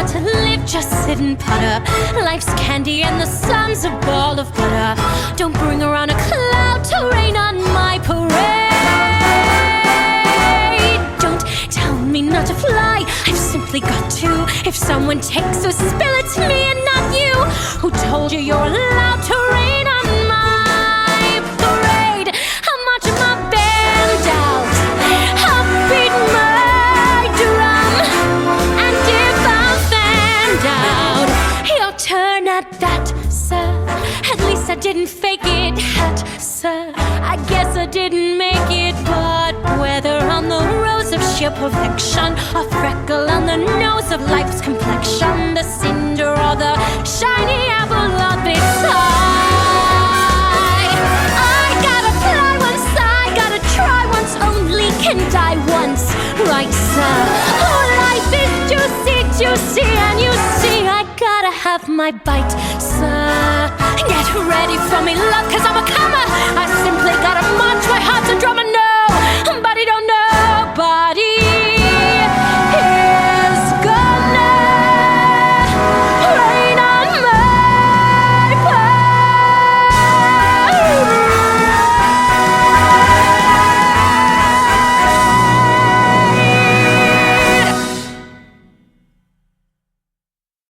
got to live, just sit and putter. Life's candy and the sun's a ball of butter. Don't bring around a cloud to rain on my parade. Don't tell me not to fly, I've simply got to. If someone takes a spill, it's me and not you. Who told you you're allowed to rain on my parade? I'll march my band out, I'll beat my drum, and if I'm fanned out, your turn at that, sir. At least I didn't fake it, hat, sir. I guess I didn't make it, but whether on the rose of sheer perfection, a freckle on the nose of life's complexion, the cinder or the shiny apple of its eye, I gotta fly once, I gotta try once, only can die once, right, sir? Oh, life is juicy, juicy, and you see I gotta have my bite, sir. Get ready for me, love, 'cause I'm a comer. I simply gotta march, my heart's a drummer.